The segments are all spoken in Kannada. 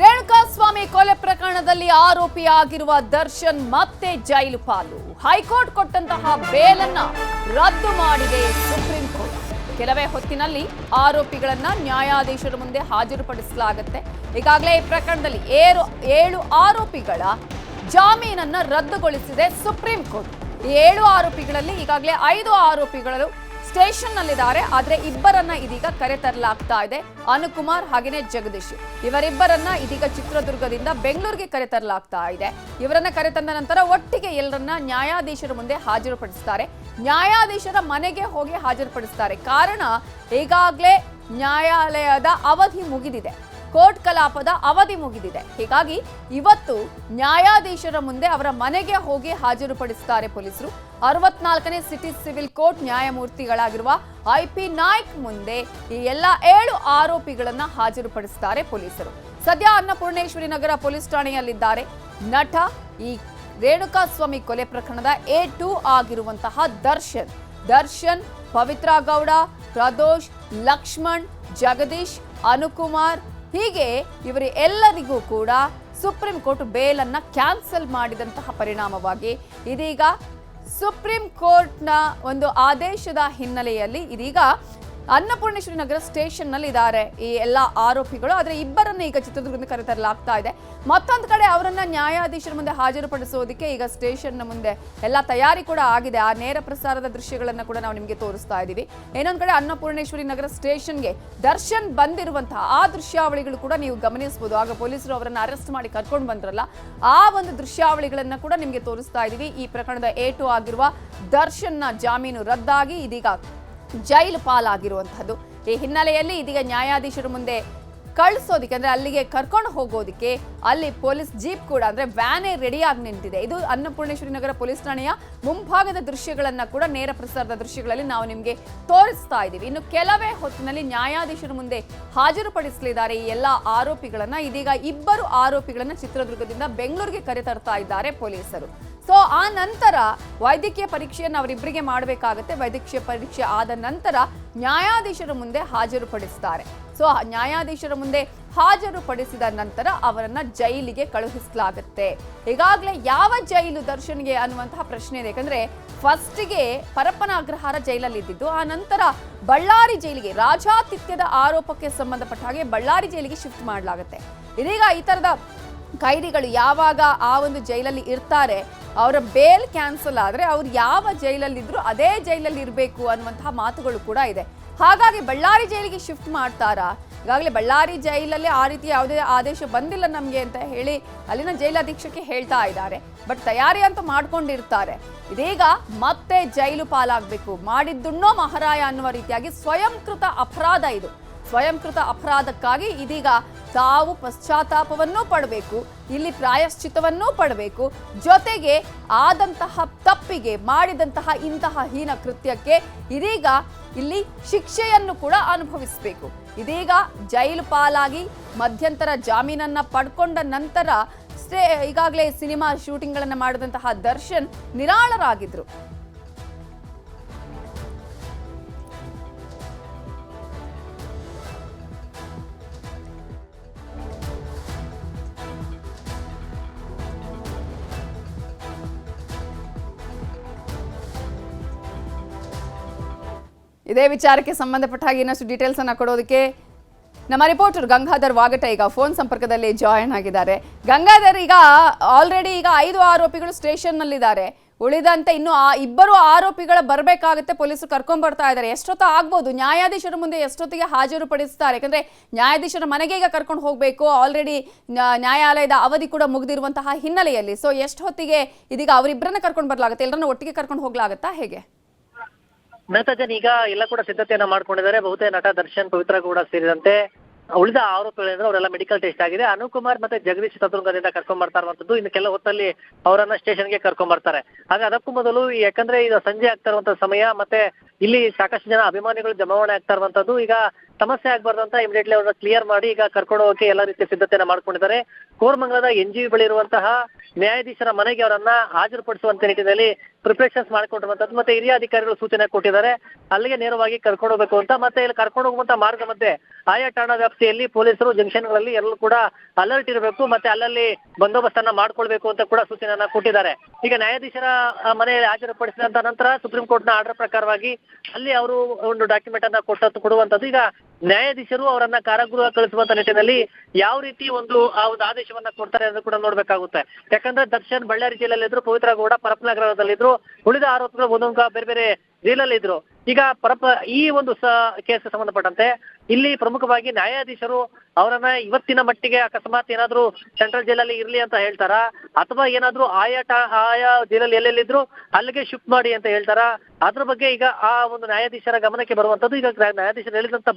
ರೇಣುಕಾಸ್ವಾಮಿ ಕೊಲೆ ಪ್ರಕರಣದಲ್ಲಿ ಆರೋಪಿಯಾಗಿರುವ ದರ್ಶನ್ ಮತ್ತೆ ಜೈಲು ಪಾಲು. ಹೈಕೋರ್ಟ್ ಕೊಟ್ಟಂತಹ ಬೇಲನ್ನ ರದ್ದು ಮಾಡಿದೆ ಸುಪ್ರೀಂ ಕೋರ್ಟ್. ಕೆಲವೇ ಹೊತ್ತಿನಲ್ಲಿ ಆರೋಪಿಗಳನ್ನ ನ್ಯಾಯಾಧೀಶರ ಮುಂದೆ ಹಾಜರುಪಡಿಸಲಾಗುತ್ತೆ. ಈಗಾಗಲೇ ಈ ಪ್ರಕರಣದಲ್ಲಿ ಏಳು ಆರೋಪಿಗಳ ಜಾಮೀನನ್ನ ರದ್ದುಗೊಳಿಸಿದೆ ಸುಪ್ರೀಂ ಕೋರ್ಟ್. ಈ 7 ಆರೋಪಿಗಳಲ್ಲಿ ಈಗಾಗಲೇ 5 ಆರೋಪಿಗಳು ಸ್ಟೇಷನ್ ನಲ್ಲಿದ್ದಾರೆ. ಆದ್ರೆ ಇಬ್ಬರನ್ನ ಇದೀಗ ಕರೆತರಲಾಗ್ತಾ ಇದೆ. ಅನುಕುಮಾರ್ ಹಾಗೇನೆ ಜಗದೀಶ್, ಇವರಿಬ್ಬರನ್ನ ಇದೀಗ ಚಿತ್ರದುರ್ಗದಿಂದ ಬೆಂಗಳೂರಿಗೆ ಕರೆತರಲಾಗ್ತಾ ಇದೆ. ಇವರನ್ನ ಕರೆತಂದ ನಂತರ ಒಟ್ಟಿಗೆ ಎಲ್ಲರನ್ನ ನ್ಯಾಯಾಧೀಶರ ಮುಂದೆ ಹಾಜರುಪಡಿಸ್ತಾರೆ. ನ್ಯಾಯಾಧೀಶರ ಮನೆಗೆ ಹೋಗಿ ಹಾಜರುಪಡಿಸ್ತಾರೆ. ಕಾರಣ ಈಗಾಗಲೇ ನ್ಯಾಯಾಲಯದ ಅವಧಿ ಮುಗಿದಿದೆ, ಕೋರ್ಟ್ ಕಲಾಪದ ಅವಧಿ ಮುಗಿದಿದೆ. ಹೀಗಾಗಿ ಇವತ್ತು ನ್ಯಾಯಾಧೀಶರ ಮುಂದೆ ಅವರ ಮನೆಗೆ ಹೋಗಿ ಹಾಜರುಪಡಿಸುತ್ತಾರೆ ಪೊಲೀಸರು. 64ನೇ ಸಿಟಿ ಸಿವಿಲ್ ಕೋರ್ಟ್ ನ್ಯಾಯಮೂರ್ತಿಗಳಾಗಿರುವ IP ನಾಯ್ಕ್ ಮುಂದೆ ಈ ಎಲ್ಲ 7 ಆರೋಪಿಗಳನ್ನ ಹಾಜರುಪಡಿಸುತ್ತಾರೆ ಪೊಲೀಸರು. ಸದ್ಯ ಅನ್ನಪೂರ್ಣೇಶ್ವರಿ ನಗರ ಪೊಲೀಸ್ ಠಾಣೆಯಲ್ಲಿದ್ದಾರೆ. ನಟ ಈ ರೇಣುಕಾಸ್ವಾಮಿ ಕೊಲೆ ಪ್ರಕರಣದ A2 ಆಗಿರುವಂತಹ ದರ್ಶನ್, ಪವಿತ್ರ ಗೌಡ, ಪ್ರದೋಷ್, ಲಕ್ಷ್ಮಣ್, ಜಗದೀಶ್, ಅನುಕುಮಾರ್ ಹೀಗೆ ಇವರು ಎಲ್ಲರಿಗೂ ಕೂಡ ಸುಪ್ರೀಂ ಕೋರ್ಟ್ ಬೇಲನ್ನ ಕ್ಯಾನ್ಸಲ್ ಮಾಡಿದಂತಹ ಪರಿಣಾಮವಾಗಿ ಇದೀಗ ಸುಪ್ರೀಂ ಕೋರ್ಟ್ನ ಒಂದು ಆದೇಶದ ಹಿನ್ನೆಲೆಯಲ್ಲಿ ಇದೀಗ ಅನ್ನಪೂರ್ಣೇಶ್ವರಿ ನಗರ ಸ್ಟೇಷನ್ ನಲ್ಲಿ ಇದ್ದಾರೆ ಈ ಎಲ್ಲ ಆರೋಪಿಗಳು. ಆದ್ರೆ ಇಬ್ಬರನ್ನ ಈಗ ಚಿತ್ರದುರ್ಗದಿಂದ ಕರೆತರಲಾಗ್ತಾ ಇದೆ. ಮತ್ತೊಂದು ಕಡೆ ಅವರನ್ನ ನ್ಯಾಯಾಧೀಶರ ಮುಂದೆ ಹಾಜರುಪಡಿಸೋದಕ್ಕೆ ಈಗ ಸ್ಟೇಷನ್ ಮುಂದೆ ಎಲ್ಲ ತಯಾರಿ ಕೂಡ ಆಗಿದೆ. ಆ ನೇರ ಪ್ರಸಾರದ ದೃಶ್ಯಗಳನ್ನ ಕೂಡ ನಾವು ನಿಮಗೆ ತೋರಿಸ್ತಾ ಇದ್ದೀವಿ. ಇನ್ನೊಂದು ಕಡೆ ಅನ್ನಪೂರ್ಣೇಶ್ವರಿ ನಗರ ಸ್ಟೇಷನ್ಗೆ ದರ್ಶನ್ ಬಂದಿರುವಂತಹ ಆ ದೃಶ್ಯಾವಳಿಗಳು ಕೂಡ ನೀವು ಗಮನಿಸಬಹುದು. ಆಗ ಪೊಲೀಸರು ಅವರನ್ನ ಅರೆಸ್ಟ್ ಮಾಡಿ ಕರ್ಕೊಂಡು ಬಂದ್ರಲ್ಲ, ಆ ಒಂದು ದೃಶ್ಯಾವಳಿಗಳನ್ನ ಕೂಡ ನಿಮಗೆ ತೋರಿಸ್ತಾ ಇದ್ದೀವಿ. ಈ ಪ್ರಕರಣದ A2 ಆಗಿರುವ ದರ್ಶನ್ನ ಜಾಮೀನು ರದ್ದಾಗಿ ಇದೀಗ ಜೈಲು ಪಾಲಾಗಿರುವಂತಹದ್ದು. ಈ ಹಿನ್ನೆಲೆಯಲ್ಲಿ ಇದೀಗ ನ್ಯಾಯಾಧೀಶರ ಮುಂದೆ ಕಳಿಸೋದಿಕ್ಕೆ ಅಂದ್ರೆ ಅಲ್ಲಿಗೆ ಕರ್ಕೊಂಡು ಹೋಗೋದಿಕ್ಕೆ ಅಲ್ಲಿ ಪೊಲೀಸ್ ಜೀಪ್ ಕೂಡ ಅಂದ್ರೆ ವ್ಯಾನೇ ರೆಡಿಯಾಗಿ ನಿಂತಿದೆ. ಇದು ಅನ್ನಪೂರ್ಣೇಶ್ವರಿ ನಗರ ಪೊಲೀಸ್ ಠಾಣೆಯ ಮುಂಭಾಗದ ದೃಶ್ಯಗಳನ್ನ ಕೂಡ ನೇರ ಪ್ರಸಾರದ ದೃಶ್ಯಗಳಲ್ಲಿ ನಾವು ನಿಮಗೆ ತೋರಿಸ್ತಾ ಇದ್ದೀವಿ. ಇನ್ನು ಕೆಲವೇ ಹೊತ್ತಿನಲ್ಲಿ ನ್ಯಾಯಾಧೀಶರ ಮುಂದೆ ಹಾಜರುಪಡಿಸಲಿದ್ದಾರೆ ಈ ಎಲ್ಲ ಆರೋಪಿಗಳನ್ನ. ಇದೀಗ 2 ಆರೋಪಿಗಳನ್ನ ಚಿತ್ರದುರ್ಗದಿಂದ ಬೆಂಗಳೂರಿಗೆ ಕರೆತರ್ತಾ ಇದ್ದಾರೆ ಪೊಲೀಸರು. ಸೊ ಆ ನಂತರ ವೈದ್ಯಕೀಯ ಪರೀಕ್ಷೆಯನ್ನು ಅವರಿಬ್ಬರಿಗೆ ಮಾಡಬೇಕಾಗುತ್ತೆ. ವೈದ್ಯಕೀಯ ಪರೀಕ್ಷೆ ಆದ ನಂತರ ನ್ಯಾಯಾಧೀಶರ ಮುಂದೆ ಹಾಜರುಪಡಿಸ್ತಾರೆ. ಸೊ ನ್ಯಾಯಾಧೀಶರ ಮುಂದೆ ಹಾಜರುಪಡಿಸಿದ ನಂತರ ಅವರನ್ನ ಜೈಲಿಗೆ ಕಳುಹಿಸಲಾಗುತ್ತೆ. ಈಗಾಗಲೇ ಯಾವ ಜೈಲು ದರ್ಶನ್ಗೆ ಅನ್ನುವಂತಹ ಪ್ರಶ್ನೆ ಇದೆ. ಯಾಕಂದ್ರೆ ಫಸ್ಟ್ಗೆ ಪರಪ್ಪನ ಅಗ್ರಹಾರ ಜೈಲಲ್ಲಿ ಇದ್ದಿದ್ದು, ಆ ನಂತರ ಬಳ್ಳಾರಿ ಜೈಲಿಗೆ ರಾಜಾತಿಥ್ಯದ ಆರೋಪಕ್ಕೆ ಸಂಬಂಧಪಟ್ಟ ಹಾಗೆ ಬಳ್ಳಾರಿ ಜೈಲಿಗೆ ಶಿಫ್ಟ್ ಮಾಡಲಾಗುತ್ತೆ. ಇದೀಗ ಈ ತರದ ಕೈದಿಗಳು ಯಾವಾಗ ಆ ಒಂದು ಜೈಲಲ್ಲಿ ಇರ್ತಾರೆ, ಅವರ ಬೇಲ್ ಕ್ಯಾನ್ಸಲ್ ಆದ್ರೆ ಅವ್ರು ಯಾವ ಜೈಲಲ್ಲಿದ್ರು ಅದೇ ಜೈಲಲ್ಲಿ ಇರಬೇಕು ಅನ್ನುವಂತಹ ಮಾತುಗಳು ಕೂಡ ಇದೆ. ಹಾಗಾಗಿ ಬಳ್ಳಾರಿ ಜೈಲಿಗೆ ಶಿಫ್ಟ್ ಮಾಡ್ತಾರಾ? ಈಗಾಗಲೇ ಬಳ್ಳಾರಿ ಜೈಲಲ್ಲಿ ಆ ರೀತಿ ಯಾವುದೇ ಆದೇಶ ಬಂದಿಲ್ಲ ನಮಗೆ ಅಂತ ಹೇಳಿ ಅಲ್ಲಿನ ಜೈಲಾಧೀಕ್ಷಕ್ಕೆ ಹೇಳ್ತಾ ಇದ್ದಾರೆ. ಬಟ್ ತಯಾರಿ ಅಂತೂ ಮಾಡ್ಕೊಂಡಿರ್ತಾರೆ. ಇದೀಗ ಮತ್ತೆ ಜೈಲು ಪಾಲಾಗಬೇಕು, ಮಾಡಿದ್ದುಣ್ಣೋ ಮಹಾರಾಯ ಅನ್ನುವ ರೀತಿಯಾಗಿ ಸ್ವಯಂಕೃತ ಅಪರಾಧ ಇದು. ಸ್ವಯಂಕೃತ ಅಪರಾಧಕ್ಕಾಗಿ ಇದೀಗ ತಾವು ಪಶ್ಚಾತ್ತಾಪವನ್ನೂ ಪಡಬೇಕು, ಇಲ್ಲಿ ಪ್ರಾಯಶ್ಚಿತ್ತವನ್ನೂ ಪಡಬೇಕು, ಜೊತೆಗೆ ಆದಂತಹ ತಪ್ಪಿಗೆ ಮಾಡಿದಂತಹ ಇಂತಹ ಹೀನ ಕೃತ್ಯಕ್ಕೆ ಇದೀಗ ಇಲ್ಲಿ ಶಿಕ್ಷೆಯನ್ನು ಕೂಡ ಅನುಭವಿಸಬೇಕು. ಇದೀಗ ಜೈಲು ಪಾಲಾಗಿ ಮಧ್ಯಂತರ ಜಾಮೀನನ್ನ ಪಡ್ಕೊಂಡ ನಂತರ ಈಗಾಗಲೇ ಸಿನಿಮಾ ಶೂಟಿಂಗ್ಗಳನ್ನ ಮಾಡಿದಂತಹ ದರ್ಶನ್ ನಿರಾಳರಾಗಿದ್ರು. ಇದೇ ವಿಚಾರಕ್ಕೆ ಸಂಬಂಧಪಟ್ಟ ಹಾಗೆ ಇನ್ನಷ್ಟು ಡೀಟೇಲ್ಸ್ ಅನ್ನ ಕೊಡೋದಕ್ಕೆ ನಮ್ಮ ರಿಪೋರ್ಟರ್ ಗಂಗಾಧರ್ ವಾಗಟ ಈಗ ಫೋನ್ ಸಂಪರ್ಕದಲ್ಲಿ ಜಾಯಿನ್ ಆಗಿದ್ದಾರೆ. ಗಂಗಾಧರ್, ಈಗ ಆಲ್ರೆಡಿ 5 ಆರೋಪಿಗಳು ಸ್ಟೇಷನ್ ನಲ್ಲಿದ್ದಾರೆ. ಉಳಿದಂತೆ ಇನ್ನು 2 ಆರೋಪಿಗಳ ಬರಬೇಕಾಗುತ್ತೆ. ಪೊಲೀಸರು ಕರ್ಕೊಂಡ್ ಬರ್ತಾ ಇದ್ದಾರೆ. ಎಷ್ಟೊತ್ತು ಆಗ್ಬೋದು? ನ್ಯಾಯಾಧೀಶರ ಮುಂದೆ ಎಷ್ಟೊತ್ತಿಗೆ ಹಾಜರುಪಡಿಸ್ತಾರೆ? ಯಾಕಂದ್ರೆ ನ್ಯಾಯಾಧೀಶರ ಮನೆಗೆ ಈಗ ಕರ್ಕೊಂಡು ಹೋಗ್ಬೇಕು. ಆಲ್ರೆಡಿ ನ್ಯಾಯಾಲಯದ ಅವಧಿ ಕೂಡ ಮುಗಿದಿರುವಂತಹ ಹಿನ್ನೆಲೆಯಲ್ಲಿ ಸೊ ಎಷ್ಟು ಹೊತ್ತಿಗೆ ಇದೀಗ ಅವರಿಬ್ಬರನ್ನ ಕರ್ಕೊಂಡು ಬರ್ಲಾಗುತ್ತೆ? ಎಲ್ಲರನ್ನ ಒಟ್ಟಿಗೆ ಕರ್ಕೊಂಡು ಹೋಗ್ಲಾಗತ್ತಾ, ಹೇಗೆ? ನೇತಾಜನ್ ಈಗ ಎಲ್ಲ ಕೂಡ ಸಿದ್ಧತೆಯನ್ನ ಮಾಡ್ಕೊಂಡಿದ್ದಾರೆ. ಬಹುತೇಕ ನಟ ದರ್ಶನ್, ಪವಿತ್ರ ಗೌಡ ಸೇರಿದಂತೆ ಉಳಿದ ಆರೋಪಿಗಳಿಂದ ಅವರೆಲ್ಲ ಮೆಡಿಕಲ್ ಟೆಸ್ಟ್ ಆಗಿದೆ. ಅನುಕುಮಾರ್ ಮತ್ತೆ ಜಗದೀಶ್ ಚಿತ್ರದುರ್ಗದಿಂದ ಕರ್ಕೊಂಡ್ ಬರ್ತಾ ಇರುವಂತದ್ದು. ಇನ್ನು ಕೆಲ ಹೊತ್ತಲ್ಲಿ ಅವರನ್ನ ಸ್ಟೇಷನ್ಗೆ ಕರ್ಕೊಂಡ್ ಬರ್ತಾರೆ. ಹಾಗೆ ಅದಕ್ಕೂ ಮೊದಲು ಯಾಕಂದ್ರೆ ಈಗ ಸಂಜೆ ಆಗ್ತಾ ಇರುವಂತಹ ಸಮಯ, ಮತ್ತೆ ಇಲ್ಲಿ ಸಾಕಷ್ಟು ಜನ ಅಭಿಮಾನಿಗಳು ಜಮಾವಣೆ ಆಗ್ತಾ ಇರುವಂತದ್ದು. ಈಗ ಸಮಸ್ಯೆ ಆಗ್ಬಾರ್ದು ಅಂತ ಇಮಿಡಿಯೇಟ್ಲಿ ಅವ್ರನ್ನ ಕ್ಲಿಯರ್ ಮಾಡಿ ಈಗ ಕರ್ಕೊಂಡು ಹೋಗಕ್ಕೆ ಎಲ್ಲಾ ರೀತಿಯ ಸಿದ್ಧತೆಯನ್ನ ಮಾಡ್ಕೊಂಡಿದ್ದಾರೆ. ಕೋರಮಂಗಲದ NGV ಬಳಿ ಇರುವಂತಹ ನ್ಯಾಯಾಧೀಶರ ಮನೆಗೆ ಅವರನ್ನ ಹಾಜರುಪಡಿಸುವಂತ ನಿಟ್ಟಿನಲ್ಲಿ ಪ್ರಿಪರೇಷನ್ಸ್ ಮಾಡಿಕೊಂಡಿರುವಂತದ್ದು ಮತ್ತೆ ಹಿರಿಯ ಅಧಿಕಾರಿಗಳು ಸೂಚನೆ ಕೊಟ್ಟಿದ್ದಾರೆ. ಅಲ್ಲಿಗೆ ನೇರವಾಗಿ ಕರ್ಕೊಂಡು ಹೋಗ್ಬೇಕು ಅಂತ. ಮತ್ತೆ ಇಲ್ಲಿ ಕರ್ಕೊಂಡು ಹೋಗುವಂತ ಮಾರ್ಗ ಮಧ್ಯೆ ಆಯಾ ಠಾಣಾ ವ್ಯಾಪ್ತಿಯಲ್ಲಿ ಪೊಲೀಸರು ಜಂಕ್ಷನ್ಗಳಲ್ಲಿ ಎಲ್ಲರೂ ಕೂಡ ಅಲರ್ಟ್ ಇರಬೇಕು ಮತ್ತೆ ಅಲ್ಲಲ್ಲಿ ಬಂದೋಬಸ್ತನ್ನ ಮಾಡ್ಕೊಳ್ಬೇಕು ಅಂತ ಕೂಡ ಸೂಚನೆಯನ್ನ ಕೊಟ್ಟಿದ್ದಾರೆ. ಈಗ ನ್ಯಾಯಾಧೀಶರ ಮನೆಯಲ್ಲಿ ಹಾಜರುಪಡಿಸಿದಂತ ನಂತರ ಸುಪ್ರೀಂ ಕೋರ್ಟ್ನ ಆರ್ಡರ್ ಪ್ರಕಾರವಾಗಿ ಅಲ್ಲಿ ಅವರು ಒಂದು ಡಾಕ್ಯುಮೆಂಟ್ ಅನ್ನ ಕೊಡುವಂತದ್ದು. ಈಗ ನ್ಯಾಯಾಧೀಶರು ಅವರನ್ನ ಕಾರಾಗೃಹ ಕಳಿಸುವಂತ ನಿಟ್ಟಿನಲ್ಲಿ ಯಾವ ರೀತಿ ಒಂದು ಆದೇಶವನ್ನ ಕೊಡ್ತಾರೆ ಅಂತ ಕೂಡ ನೋಡ್ಬೇಕಾಗುತ್ತೆ. ಯಾಕಂದ್ರೆ ದರ್ಶನ್ ಬಳ್ಳಾರಿ ಜಿಲ್ಲೆಯಲ್ಲಿದ್ರು, ಪವಿತ್ರ ಗೌಡ ಪರಪ್ಪನಗರದಲ್ಲಿದ್ರು, ಉಳಿದ ಆರೋಪಿಗಳು ಒಂದೊಂದು ಬೇರೆ ಬೇರೆ ಜೈಲಲ್ಲಿದ್ರು. ಈಗ ಈ ಒಂದು ಕೇಸ್ಗೆ ಸಂಬಂಧಪಟ್ಟಂತೆ ಇಲ್ಲಿ ಪ್ರಮುಖವಾಗಿ ನ್ಯಾಯಾಧೀಶರು ಅವರನ್ನ ಇವತ್ತಿನ ಮಟ್ಟಿಗೆ ಅಕಸ್ಮಾತ್ ಏನಾದ್ರು ಸೆಂಟ್ರಲ್ ಜೈಲಲ್ಲಿ ಇರ್ಲಿ ಅಂತ ಹೇಳ್ತಾರ ಅಥವಾ ಏನಾದ್ರು ಆಯಾ ಜೈಲಲ್ಲಿ ಎಲ್ಲೆಲ್ಲಿದ್ರು ಅಲ್ಲಿಗೆ ಶಿಫ್ಟ್ ಮಾಡಿ ಅಂತ ಹೇಳ್ತಾರ, ಅದ್ರ ಬಗ್ಗೆ ಈಗ ಆ ಒಂದು ನ್ಯಾಯಾಧೀಶರ ಗಮನಕ್ಕೆ ಬರುವಂತದ್ದು. ಈಗ ನ್ಯಾಯಾಧೀಶರು ಹೇಳಿದಂತ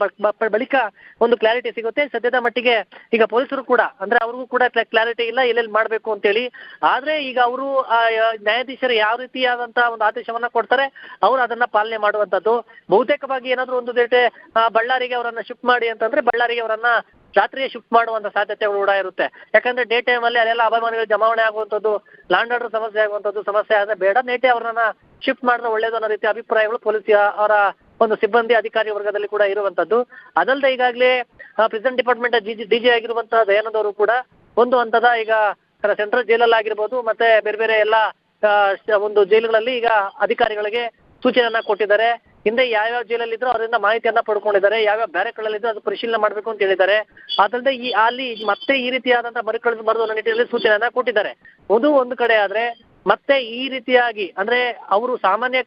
ಬಳಿಕ ಒಂದು ಕ್ಲಾರಿಟಿ ಸಿಗುತ್ತೆ. ಸದ್ಯದ ಮಟ್ಟಿಗೆ ಈಗ ಪೊಲೀಸರು ಕೂಡ ಅಂದ್ರೆ ಅವ್ರಿಗೂ ಕೂಡ ಕ್ಲಾರಿಟಿ ಇಲ್ಲ ಎಲ್ಲೆಲ್ಲಿ ಮಾಡ್ಬೇಕು ಅಂತೇಳಿ. ಆದ್ರೆ ಈಗ ಅವರು ನ್ಯಾಯಾಧೀಶರು ಯಾವ ರೀತಿಯಾದಂತ ಒಂದು ಆದೇಶವನ್ನ ಕೊಡ್ತಾರೆ ಅವ್ರು ಅದನ್ನ ಪಾಲನೆ ಮಾಡುವಂತದ್ದು. ಬಹುತೇಕವಾಗಿ ಏನಾದ್ರು ಒಂದು ದೇಟೆ ಬಳ್ಳಾರಿಗೆ ಅವರನ್ನ ಶಿಫ್ಟ್ ಮಾಡಿ ಅಂತಂದ್ರೆ ಬಳ್ಳಾರಿಗೆ ಅವರನ್ನ ರಾತ್ರಿಯೇ ಶಿಫ್ಟ್ ಮಾಡುವಂತ ಸಾಧ್ಯತೆಗಳು ಕೂಡ ಇರುತ್ತೆ. ಯಾಕಂದ್ರೆ ಡೇ ಟೈಮ್ ಅಲ್ಲಿ ಅಲ್ಲೆಲ್ಲ ಅಭಿಮಾನಿಗಳು ಜಮಾವಣೆ ಆಗುವಂತದ್ದು, ಲ್ಯಾಂಡ್ ಆರ್ಡರ್ ಸಮಸ್ಯೆ ಆದ್ರೆ ಬೇಡ, ನೇಟೆ ಅವರನ್ನ ಶಿಫ್ಟ್ ಮಾಡಿದ್ರೆ ಒಳ್ಳೇದು ಅನ್ನೋ ರೀತಿಯ ಅಭಿಪ್ರಾಯಗಳು ಪೊಲೀಸ್ ಅವರ ಒಂದು ಸಿಬ್ಬಂದಿ ಅಧಿಕಾರಿ ವರ್ಗದಲ್ಲಿ ಕೂಡ ಇರುವಂತದ್ದು. ಅದಲ್ಲದೆ ಈಗಾಗಲೇ ಪ್ರಿಸನ್ ಡಿಪಾರ್ಟ್ಮೆಂಟ್ DG ಆಗಿರುವಂತಹ ದಯಾನಂದ್ ಅವರು ಕೂಡ ಒಂದು ಹಂತದ ಈಗ ಸೆಂಟ್ರಲ್ ಜೈಲಲ್ಲಿ ಆಗಿರ್ಬೋದು ಮತ್ತೆ ಬೇರೆ ಬೇರೆ ಎಲ್ಲ ಒಂದು ಜೈಲುಗಳಲ್ಲಿ ಈಗ ಅಧಿಕಾರಿಗಳಿಗೆ ಸೂಚನೆಯನ್ನ ಕೊಟ್ಟಿದ್ದಾರೆ. ಹಿಂದೆ ಯಾವ್ಯಾವ ಜೈಲಲ್ಲಿದ್ರು ಅವರಿಂದ ಮಾಹಿತಿಯನ್ನ ಪಡ್ಕೊಂಡಿದ್ದಾರೆ, ಯಾವ್ಯಾವ ಬ್ಯಾರೆಕ್ಗಳಲ್ಲಿದ್ರು ಅದು ಪರಿಶೀಲನೆ ಮಾಡ್ಬೇಕು ಅಂತ ಹೇಳಿದ್ದಾರೆ. ಅದಲ್ಲದೆ ಅಲ್ಲಿ ಮತ್ತೆ ಈ ರೀತಿಯಾದಂತಹ ಮರುಕಳಿಸಬಾರದು ಅನ್ನೋ ನಿಟ್ಟಿನಲ್ಲಿ ಸೂಚನೆಯನ್ನ ಕೊಟ್ಟಿದ್ದಾರೆ. ಅದು ಒಂದು ಕಡೆ ಆದ್ರೆ ಮತ್ತೆ ಈ ರೀತಿಯಾಗಿ ಅಂದ್ರೆ ಅವರು ಸಾಮಾನ್ಯ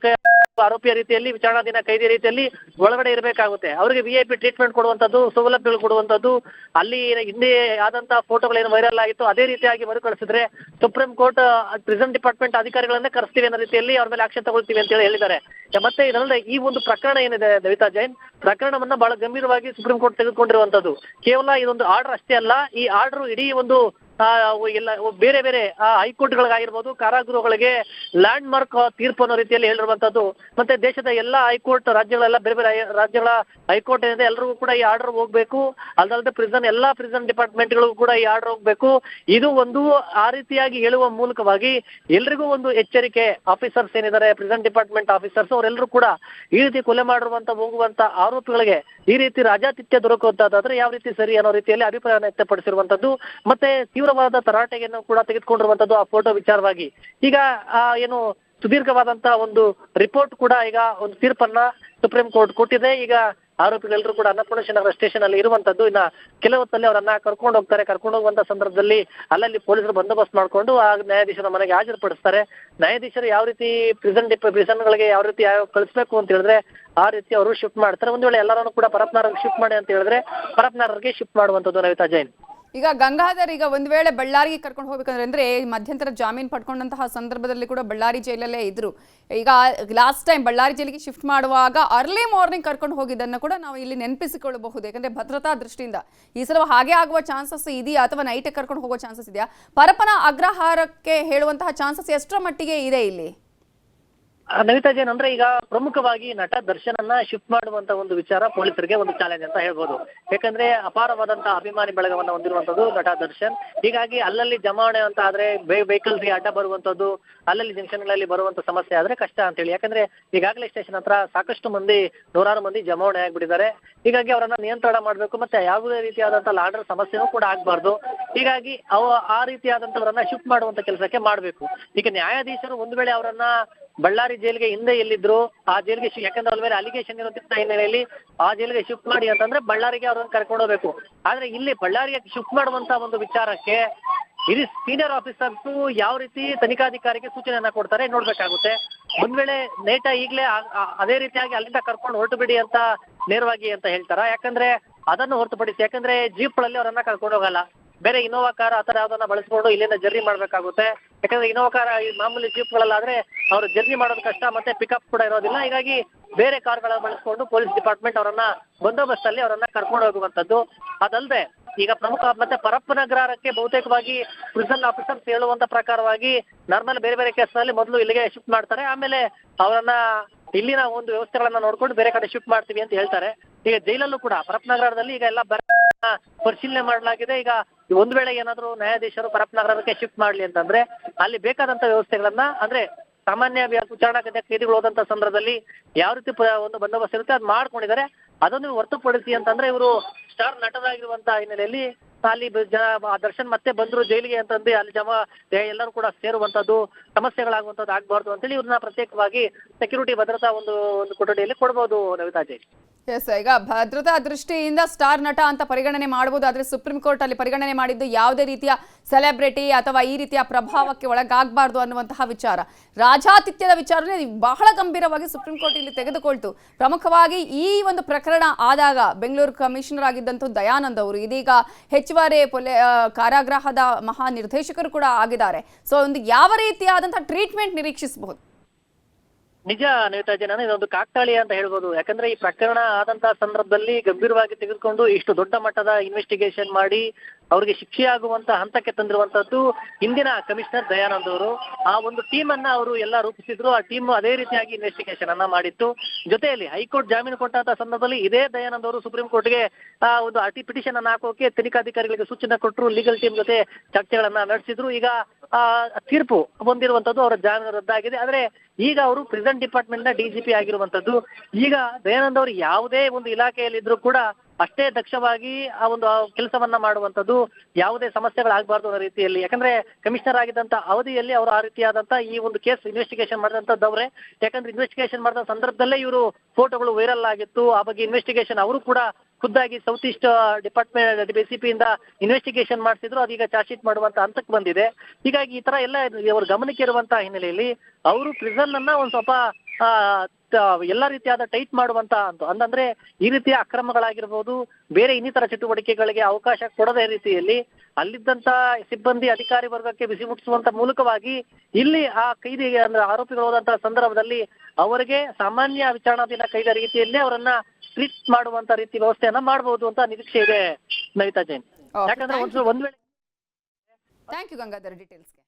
ಆರೋಪಿಯ ರೀತಿಯಲ್ಲಿ ವಿಚಾರಣಾಧೀನ ಕೈದಿ ರೀತಿಯಲ್ಲಿ ಒಳಗಡೆ ಇರಬೇಕಾಗುತ್ತೆ. ಅವರಿಗೆ VIP ಟ್ರೀಟ್ಮೆಂಟ್ ಕೊಡುವಂತದ್ದು, ಸೌಲಭ್ಯಗಳು ಕೊಡುವಂತದ್ದು, ಅಲ್ಲಿ ಹಿಂದೆ ಆದಂತಹ ಫೋಟೋಗಳೇನು ವೈರಲ್ ಆಗಿತ್ತು ಅದೇ ರೀತಿಯಾಗಿ ಮರುಕಳಿಸಿದ್ರೆ ಸುಪ್ರೀಂ ಕೋರ್ಟ್ ಪ್ರಿಸನ್ ಡಿಪಾರ್ಟ್ಮೆಂಟ್ ಅಧಿಕಾರಿಗಳನ್ನೇ ಕರೆಸ್ತೀವಿ ಅನ್ನೋ ರೀತಿಯಲ್ಲಿ ಅವ್ರ ಮೇಲೆ ಆಕ್ಷನ್ ತಗೊಳ್ತೀವಿ ಅಂತ ಹೇಳಿದ್ದಾರೆ. ಮತ್ತೆ ಇದಲ್ಲದೆ ಈ ಒಂದು ಪ್ರಕರಣ ಏನಿದೆ ನವಿತಾ ಜೈನ್, ಪ್ರಕರಣವನ್ನ ಬಹಳ ಗಂಭೀರವಾಗಿ ಸುಪ್ರೀಂ ಕೋರ್ಟ್ ತೆಗೆದುಕೊಂಡಿರುವಂತದ್ದು. ಕೇವಲ ಇದೊಂದು ಆರ್ಡರ್ ಅಷ್ಟೇ ಅಲ್ಲ, ಈ ಆರ್ಡರ್ ಇಡೀ ಒಂದು ಎಲ್ಲ ಬೇರೆ ಬೇರೆ ಹೈಕೋರ್ಟ್ಗಳಿಗಾಗಿರ್ಬೋದು, ಕಾರಾಗೃಹಗಳಿಗೆ ಲ್ಯಾಂಡ್ ಮಾರ್ಕ್ ತೀರ್ಪು ಅನ್ನೋ ರೀತಿಯಲ್ಲಿ ಹೇಳಿರುವಂತದ್ದು. ಮತ್ತೆ ದೇಶದ ಎಲ್ಲಾ ಹೈಕೋರ್ಟ್ ರಾಜ್ಯಗಳೆಲ್ಲ ಬೇರೆ ಬೇರೆ ರಾಜ್ಯಗಳ ಹೈಕೋರ್ಟ್ ಏನಿದೆ ಎಲ್ಲರಿಗೂ ಕೂಡ ಈ ಆರ್ಡರ್ ಹೋಗ್ಬೇಕು. ಅಲ್ಲದೆ ಎಲ್ಲಾ ಪ್ರಿಸನ್ ಡಿಪಾರ್ಟ್ಮೆಂಟ್ಗಳಿಗೂ ಕೂಡ ಈ ಆರ್ಡರ್ ಹೋಗ್ಬೇಕು. ಇದು ಒಂದು ಆ ರೀತಿಯಾಗಿ ಹೇಳುವ ಮೂಲಕವಾಗಿ ಎಲ್ರಿಗೂ ಒಂದು ಎಚ್ಚರಿಕೆ. ಆಫೀಸರ್ಸ್ ಏನಿದ್ದಾರೆ ಪ್ರಿಸನ್ ಡಿಪಾರ್ಟ್ಮೆಂಟ್ ಆಫೀಸರ್ಸ್ ಅವರೆಲ್ಲರೂ ಕೂಡ ಈ ರೀತಿ ಕೊಲೆ ಮಾಡಿರುವಂತ ಹೋಗುವಂತ ಆರೋಪಿಗಳಿಗೆ ಈ ರೀತಿ ರಾಜಾತಿಥ್ಯ ದೊರಕುವಂತಾದ್ರೆ ಯಾವ ರೀತಿ ಸರಿ ಅನ್ನೋ ರೀತಿಯಲ್ಲಿ ಅಭಿಪ್ರಾಯವನ್ನು ವ್ಯಕ್ತಪಡಿಸಿರುವಂತದ್ದು. ಮತ್ತೆ ತೀವ್ರವಾದ ತರಾಟೆಯನ್ನು ಕೂಡ ತೆಗೆದುಕೊಂಡಿರುವಂತದ್ದು ಆ ಫೋಟೋ ವಿಚಾರವಾಗಿ. ಈಗ ಏನು ಸುದೀರ್ಘವಾದಂತಹ ಒಂದು ರಿಪೋರ್ಟ್ ಕೂಡ ಈಗ ಒಂದು ತೀರ್ಪನ್ನ ಸುಪ್ರೀಂ ಕೋರ್ಟ್ ಕೊಟ್ಟಿದೆ. ಈಗ ಆರೋಪಿಗಳೆಲ್ಲರೂ ಕೂಡ ಅನ್ನಪೂರ್ಣೇಶ್ವರ ಸ್ಟೇಷನ್ ಅಲ್ಲಿ ಇರುವಂತದ್ದು. ಇನ್ನ ಕೆಲವು ಹೊತ್ತಲ್ಲಿ ಅವರನ್ನ ಕರ್ಕೊಂಡು ಹೋಗ್ತಾರೆ. ಕರ್ಕೊಂಡು ಹೋಗುವಂತ ಸಂದರ್ಭದಲ್ಲಿ ಅಲ್ಲಲ್ಲಿ ಪೊಲೀಸರು ಬಂದೋಬಸ್ತ್ ಮಾಡ್ಕೊಂಡು ಆ ನ್ಯಾಯಾಧೀಶರ ಮನೆಗೆ ಹಾಜರುಪಡಿಸ್ತಾರೆ. ನ್ಯಾಯಾಧೀಶರು ಯಾವ ರೀತಿ ಪ್ರಿಸನ್ಗಳಿಗೆ ಯಾವ ರೀತಿ ಕಳಿಸ್ಬೇಕು ಅಂತ ಹೇಳಿದ್ರೆ ಆ ರೀತಿ ಅವರು ಶಿಫ್ಟ್ ಮಾಡ್ತಾರೆ. ಒಂದ್ ವೇಳೆ ಎಲ್ಲರನ್ನು ಕೂಡ ಪರಪ್ಪನಗರಕ್ಕೆ ಶಿಫ್ಟ್ ಮಾಡಿ ಅಂತ ಹೇಳಿದ್ರೆ ಪರಪ್ಪನಗರಕ್ಕೆ ಶಿಫ್ಟ್ ಮಾಡುವಂತದ್ದು. ನವಿತಾ ಜೈನ್, ಈಗ ಗಂಗಾಧರ್, ಈಗ ಒಂದ್ ವೇಳೆ ಬಳ್ಳಾರಿಗೆ ಕರ್ಕೊಂಡು ಹೋಗ್ಬೇಕಂದ್ರೆ ಅಂದ್ರೆ ಮಧ್ಯಂತರ ಜಾಮೀನು ಪಡ್ಕೊಂಡಂತಹ ಸಂದರ್ಭದಲ್ಲಿ ಕೂಡ ಬಳ್ಳಾರಿ ಜೈಲಲ್ಲೇ ಇದ್ರು. ಈಗ ಲಾಸ್ಟ್ ಟೈಮ್ ಬಳ್ಳಾರಿ ಜೈಲಿಗೆ ಶಿಫ್ಟ್ ಮಾಡುವಾಗ ಅರ್ಲಿ ಮಾರ್ನಿಂಗ್ ಕರ್ಕೊಂಡು ಹೋಗಿದ್ದನ್ನು ಕೂಡ ನಾವು ಇಲ್ಲಿ ನೆನಪಿಸಿಕೊಳ್ಳಬಹುದು. ಯಾಕಂದ್ರೆ ಭದ್ರತಾ ದೃಷ್ಟಿಯಿಂದ ಈ ಸಲ ಹಾಗೆ ಆಗುವ ಚಾನ್ಸಸ್ ಇದೆಯಾ ಅಥವಾ ನೈಟ್ ಕರ್ಕೊಂಡು ಹೋಗೋ ಚಾನ್ಸಸ್ ಇದೆಯಾ? ಪರಪ್ಪನ ಅಗ್ರಹಾರಕ್ಕೆ ಹೇಳುವಂತಹ ಚಾನ್ಸಸ್ ಎಷ್ಟರ ಮಟ್ಟಿಗೆ ಇದೆ ಇಲ್ಲಿ? ನವಿತಾ ಜೈನ್, ಅಂದ್ರೆ ಈಗ ಪ್ರಮುಖವಾಗಿ ನಟ ದರ್ಶನನ್ನ ಶಿಫ್ಟ್ ಮಾಡುವಂತ ಒಂದು ವಿಚಾರ ಪೊಲೀಸರಿಗೆ ಒಂದು ಚಾಲೆಂಜ್ ಅಂತ ಹೇಳ್ಬೋದು. ಯಾಕಂದ್ರೆ ಅಪಾರವಾದಂತಹ ಅಭಿಮಾನಿ ಬಳಗವನ್ನ ಹೊಂದಿರುವಂತದ್ದು ನಟ ದರ್ಶನ್. ಹೀಗಾಗಿ ಅಲ್ಲಲ್ಲಿ ಜಮಾವಣೆ ಅಂತ ಆದ್ರೆ ವೆಹಿಕಲ್ಸ್ ಅಡ್ಡ ಬರುವಂತದ್ದು, ಅಲ್ಲಲ್ಲಿ ಜಂಕ್ಷನ್ಗಳಲ್ಲಿ ಬರುವಂತ ಸಮಸ್ಯೆ ಆದ್ರೆ ಕಷ್ಟ ಅಂತೇಳಿ. ಯಾಕಂದ್ರೆ ಈಗಾಗಲೇ ಸ್ಟೇಷನ್ ಹತ್ರ ಸಾಕಷ್ಟು ಮಂದಿ, ನೂರಾರು ಮಂದಿ ಜಮಾವಣೆ ಆಗ್ಬಿಟ್ಟಿದ್ದಾರೆ. ಹೀಗಾಗಿ ಅವರನ್ನ ನಿಯಂತ್ರಣ ಮಾಡ್ಬೇಕು, ಮತ್ತೆ ಯಾವುದೇ ರೀತಿಯಾದಂತಹ ಲಾಂಡರ್ ಸಮಸ್ಯೆನೂ ಕೂಡ ಆಗ್ಬಾರ್ದು. ಹೀಗಾಗಿ ಆ ರೀತಿಯಾದಂತವರನ್ನ ಶಿಫ್ಟ್ ಮಾಡುವಂತ ಕೆಲಸಕ್ಕೆ ಮಾಡ್ಬೇಕು. ಈಗ ನ್ಯಾಯಾಧೀಶರು ಒಂದು ವೇಳೆ ಅವರನ್ನ ಬಳ್ಳಾರಿ ಜೈಲಿಗೆ ಹಿಂದೆ ಎಲ್ಲಿದ್ರು ಆ ಜೈಲಿಗೆ, ಯಾಕಂದ್ರೆ ಅವ್ರ ಮೇಲೆ ಅಲಿಗೇಷನ್ ಇರೋದ್ರಿಂದ ಹಿನ್ನೆಲೆಯಲ್ಲಿ ಆ ಜೈಲಿಗೆ ಶಿಫ್ಟ್ ಮಾಡಿ ಅಂತಂದ್ರೆ ಬಳ್ಳಾರಿಗೆ ಅವ್ರನ್ನ ಕರ್ಕೊಂಡು ಹೋಗ್ಬೇಕು. ಆದ್ರೆ ಇಲ್ಲಿ ಬಳ್ಳಾರಿಗೆ ಶಿಫ್ಟ್ ಮಾಡುವಂತ ಒಂದು ವಿಚಾರಕ್ಕೆ ಇಲ್ಲಿ ಸೀನಿಯರ್ ಆಫೀಸರ್ಸ್ ಯಾವ ರೀತಿ ತನಿಖಾಧಿಕಾರಿಗೆ ಸೂಚನೆಯನ್ನ ಕೊಡ್ತಾರೆ ನೋಡ್ಬೇಕಾಗುತ್ತೆ. ಒಂದ್ ವೇಳೆ ನೇಟ ಈಗಲೇ ಅದೇ ರೀತಿಯಾಗಿ ಅಲ್ಲಿಂದ ಕರ್ಕೊಂಡು ಹೊರಟು ಬಿಡಿ ಅಂತ ನೇರವಾಗಿ ಅಂತ ಹೇಳ್ತಾರ. ಯಾಕಂದ್ರೆ ಅದನ್ನು ಹೊರತುಪಡಿಸಿ, ಯಾಕಂದ್ರೆ ಜೀಪ್ಗಳಲ್ಲಿ ಅವರನ್ನ ಕರ್ಕೊಂಡು ಹೋಗಲ್ಲ, ಬೇರೆ ಇನೋವಾ ಕಾರ್ ಆತರ ಯಾವ್ದನ್ನ ಬಳಸ್ಕೊಂಡು ಇಲ್ಲಿಂದ ಜರ್ನಿ ಮಾಡ್ಬೇಕಾಗುತ್ತೆ. ಯಾಕಂದ್ರೆ ಇನೋವಾ ಕಾರ್ ಈ ಮಾಮೂಲಿ ಜೀಪ್ಗಳಲ್ಲಾದ್ರೆ ಅವ್ರು ಜರ್ನಿ ಮಾಡೋದು ಕಷ್ಟ, ಮತ್ತೆ ಪಿಕಪ್ ಕೂಡ ಇರೋದಿಲ್ಲ. ಹೀಗಾಗಿ ಬೇರೆ ಕಾರ್ಗಳ ಬಳಸ್ಕೊಂಡು ಪೊಲೀಸ್ ಡಿಪಾರ್ಟ್ಮೆಂಟ್ ಅವರನ್ನ ಬಂದೋಬಸ್ತ್ ಅಲ್ಲಿ ಅವರನ್ನ ಕರ್ಕೊಂಡು ಹೋಗುವಂತದ್ದು. ಅದಲ್ಲದೆ ಈಗ ಪ್ರಮುಖ ಮತ್ತೆ ಪರಪ್ಪನಗರಕ್ಕೆ ಬಹುತೇಕವಾಗಿ ಪ್ರಿಸನ್ ಆಫೀಸರ್ಸ್ ಹೇಳುವಂತ ಪ್ರಕಾರವಾಗಿ ನಾರ್ಮಲ್ ಬೇರೆ ಬೇರೆ ಕೇಸ್ನಲ್ಲಿ ಮೊದಲು ಇಲ್ಲಿಗೆ ಶಿಫ್ಟ್ ಮಾಡ್ತಾರೆ, ಆಮೇಲೆ ಅವರನ್ನ ಇಲ್ಲಿನ ಒಂದು ವ್ಯವಸ್ಥೆಗಳನ್ನ ನೋಡ್ಕೊಂಡು ಬೇರೆ ಕಡೆ ಶಿಫ್ಟ್ ಮಾಡ್ತೀವಿ ಅಂತ ಹೇಳ್ತಾರೆ. ಈಗ ಜೈಲಲ್ಲೂ ಕೂಡ ಪರಪ್ ನಗರದಲ್ಲಿ ಈಗ ಎಲ್ಲ ಪರಿಶೀಲನೆ ಮಾಡಲಾಗಿದೆ. ಈಗ ಒಂದ್ ವೇಳೆ ಏನಾದ್ರು ನ್ಯಾಯಾಧೀಶರು ಪರಪ್ ನಗರಕ್ಕೆ ಶಿಫ್ಟ್ ಮಾಡ್ಲಿ ಅಂತಂದ್ರೆ ಅಲ್ಲಿ ಬೇಕಾದಂತ ವ್ಯವಸ್ಥೆಗಳನ್ನ ಅಂದ್ರೆ ಸಾಮಾನ್ಯ ವಿಚಾರಣಾ ಕೈದಿಗಳು ಹೋದಂತ ಸಂದರ್ಭದಲ್ಲಿ ಯಾವ ರೀತಿ ಒಂದು ಬಂದೋಬಸ್ತ್ ಇರುತ್ತೆ ಅದ್ ಮಾಡ್ಕೊಂಡಿದ್ದಾರೆ. ಅದನ್ನು ಹೊರತುಪಡಿಸಿ ಅಂತಂದ್ರೆ ಇವರು ಸ್ಟಾರ್ ನಟರಾಗಿರುವಂತಹ ಹಿನ್ನೆಲೆಯಲ್ಲಿ ಅಲ್ಲಿ ದರ್ಶನ್ ಮತ್ತೆ ಬಂದ್ರು ಜೈಲಿಗೆ ಅಂತಂದ್ರೆ ಅಲ್ಲಿ ಎಲ್ಲರೂ ಕೂಡ ಸೇರುವಂತದ್ದು ಸಮಸ್ಯೆಗಳಾಗುವಂತದ್ದು ಆಗ್ಬಾರ್ದು ಅಂತೇಳಿ ಇವ್ರನ್ನ ಪ್ರತ್ಯೇಕವಾಗಿ ಸೆಕ್ಯೂರಿಟಿ ಭದ್ರತಾ ಒಂದು ಕೊಠಡಿಯಲ್ಲಿ ಕೊಡಬಹುದು ನವಿತಾ ಜೈ. ಎಸ್, ಈಗ ಭದ್ರತಾ ದೃಷ್ಟಿಯಿಂದ ಸ್ಟಾರ್ ನಟ ಅಂತ ಪರಿಗಣನೆ ಮಾಡಬಹುದು. ಆದ್ರೆ ಸುಪ್ರೀಂ ಕೋರ್ಟ್ ಅಲ್ಲಿ ಪರಿಗಣನೆ ಮಾಡಿದ್ದು ಯಾವುದೇ ರೀತಿಯ ಸೆಲೆಬ್ರಿಟಿ ಅಥವಾ ಈ ರೀತಿಯ ಪ್ರಭಾವಕ್ಕೆ ಒಳಗಾಗಬಾರ್ದು ಅನ್ನುವಂತಹ ವಿಚಾರ, ರಾಜಾತಿಥ್ಯದ ವಿಚಾರನೇ ಬಹಳ ಗಂಭೀರವಾಗಿ ಸುಪ್ರೀಂ ಕೋರ್ಟ್ ಇಲ್ಲಿ ತೆಗೆದುಕೊಳ್ತು. ಪ್ರಮುಖವಾಗಿ ಈ ಒಂದು ಪ್ರಕರಣ ಆದಾಗ ಬೆಂಗಳೂರು ಕಮಿಷನರ್ ಆಗಿದ್ದಂಥ ದಯಾನಂದ್ ಅವರು ಇದೀಗ ಹೆಚ್ಚುವರಿ ಕಾರಾಗೃಹದ ಮಹಾ ನಿರ್ದೇಶಕರು ಕೂಡ ಆಗಿದ್ದಾರೆ. ಸೊ ಒಂದು ಯಾವ ರೀತಿಯಾದಂತಹ ಟ್ರೀಟ್ಮೆಂಟ್ ನಿರೀಕ್ಷಿಸಬಹುದು? ನಿಜ ನೇತಾಜಿ, ನಾನು ಇದೊಂದು ಕಾಕ್ತಾಳಿ ಅಂತ ಹೇಳ್ಬೋದು. ಯಾಕಂದ್ರೆ ಈ ಪ್ರಕರಣ ಆದಂತಹ ಸಂದರ್ಭದಲ್ಲಿ ಗಂಭೀರವಾಗಿ ತೆಗೆದುಕೊಂಡು ಇಷ್ಟು ದೊಡ್ಡ ಮಟ್ಟದ ಇನ್ವೆಸ್ಟಿಗೇಷನ್ ಮಾಡಿ ಅವ್ರಿಗೆ ಶಿಕ್ಷೆ ಆಗುವಂತ ಹಂತಕ್ಕೆ ತಂದಿರುವಂತದ್ದು ಹಿಂದಿನ ಕಮಿಷನರ್ ದಯಾನಂದ್ ಅವರು. ಆ ಒಂದು ಟೀಮ್ ಅನ್ನ ಅವರು ಎಲ್ಲ ರೂಪಿಸಿದ್ರು. ಆ ಟೀಮ್ ಅದೇ ರೀತಿಯಾಗಿ ಇನ್ವೆಸ್ಟಿಗೇಷನ್ ಅನ್ನ ಮಾಡಿತ್ತು. ಜೊತೆಯಲ್ಲಿ ಹೈಕೋರ್ಟ್ ಜಾಮೀನು ಕೊಟ್ಟಂತ ಸಂದರ್ಭದಲ್ಲಿ ಇದೇ ದಯಾನಂದ್ ಅವರು ಸುಪ್ರೀಂ ಕೋರ್ಟ್ಗೆ ಒಂದು ಪಿಟಿಷನ್ ಅನ್ನ ಹಾಕೋಕೆ ತನಿಖಾಧಿಕಾರಿಗಳಿಗೆ ಸೂಚನೆ ಕೊಟ್ಟರು. ಲೀಗಲ್ ಟೀಮ್ ಜೊತೆ ಚರ್ಚೆಗಳನ್ನ ನಡೆಸಿದ್ರು. ಈಗ ತೀರ್ಪು ಬಂದಿರುವಂತದ್ದು ಅವರ ಜಾಮೀನು ರದ್ದಾಗಿದೆ. ಆದ್ರೆ ಈಗ ಅವರು ಪ್ರಿಸನ್ ಡಿಪಾರ್ಟ್ಮೆಂಟ್ ನ DGP ಆಗಿರುವಂತದ್ದು. ಈಗ ದಯಾನಂದ್ ಅವರು ಯಾವುದೇ ಒಂದು ಇಲಾಖೆಯಲ್ಲಿ ಇದ್ರೂ ಕೂಡ ಅಷ್ಟೇ ದಕ್ಷವಾಗಿ ಆ ಒಂದು ಕೆಲಸವನ್ನ ಮಾಡುವಂತದ್ದು, ಯಾವುದೇ ಸಮಸ್ಯೆಗಳಾಗಬಾರ್ದು ಅನ್ನೋ ರೀತಿಯಲ್ಲಿ. ಯಾಕಂದ್ರೆ ಕಮಿಷನರ್ ಆಗಿದ್ದಂತ ಅವಧಿಯಲ್ಲಿ ಅವರು ಆ ರೀತಿಯಾದಂತ ಈ ಒಂದು ಕೇಸ್ ಇನ್ವೆಸ್ಟಿಗೇಷನ್ ಮಾಡಿದಂತದ್ದವ್ರೆ. ಯಾಕಂದ್ರೆ ಇನ್ವೆಸ್ಟಿಗೇಷನ್ ಮಾಡಿದ ಸಂದರ್ಭದಲ್ಲೇ ಇವರು ಫೋಟೋಗಳು ವೈರಲ್ ಆಗಿತ್ತು. ಆ ಬಗ್ಗೆ ಇನ್ವೆಸ್ಟಿಗೇಷನ್ ಅವರು ಕೂಡ ಖುದ್ದಾಗಿ ಸೌತ್ ಈಸ್ಟ್ ಡಿಪಾರ್ಟ್ಮೆಂಟ್ BCP ಇಂದ ಇನ್ವೆಸ್ಟಿಗೇಷನ್ ಮಾಡಿಸಿದ್ರು. ಅದೀಗ ಚಾರ್ಜ್ ಶೀಟ್ ಮಾಡುವಂತ ಹಂತಕ್ಕೆ ಬಂದಿದೆ. ಹೀಗಾಗಿ ಈ ತರ ಎಲ್ಲ ಅವ್ರ ಗಮನಕ್ಕೆ ಇರುವಂತಹ ಹಿನ್ನೆಲೆಯಲ್ಲಿ ಅವರು ಪ್ರಿಸನ್ ಅನ್ನ ಒಂದ್ ಸ್ವಲ್ಪ ಎಲ್ಲ ರೀತಿಯಾದ ಟೈಟ್ ಮಾಡುವಂತ ಅಂತಂದ್ರೆ ಈ ರೀತಿಯ ಅಕ್ರಮಗಳಾಗಿರ್ಬೋದು, ಬೇರೆ ಇನ್ನಿತರ ಚಟುವಟಿಕೆಗಳಿಗೆ ಅವಕಾಶ ಕೊಡದ ರೀತಿಯಲ್ಲಿ ಅಲ್ಲಿದ್ದಂತ ಸಿಬ್ಬಂದಿ ಅಧಿಕಾರಿ ವರ್ಗಕ್ಕೆ ಬಿಸಿ ಮುಟ್ಟಿಸುವಂತ ಮೂಲಕವಾಗಿ ಇಲ್ಲಿ ಆ ಕೈದಿ ಅಂದ್ರೆ ಆರೋಪಿಗಳು ಹೋದಂತಹ ಸಂದರ್ಭದಲ್ಲಿ ಅವರಿಗೆ ಸಾಮಾನ್ಯ ವಿಚಾರಣಾಧೀನ ಕೈದ ರೀತಿಯಲ್ಲಿ ಅವರನ್ನ ಟ್ರೀಟ್ ಮಾಡುವಂತ ರೀತಿ ವ್ಯವಸ್ಥೆಯನ್ನ ಮಾಡಬಹುದು ಅಂತ ನಿರೀಕ್ಷೆ ಇದೆ ನವಿತಾ ಜೈನ್. ಯಾಕಂದ್ರೆ ಒಂದ್ ವೇಳೆ ಥ್ಯಾಂಕ್ ಯು ಗಂಗಾಧರ್ ಡೀಟೇಲ್ಸ್ಗೆ.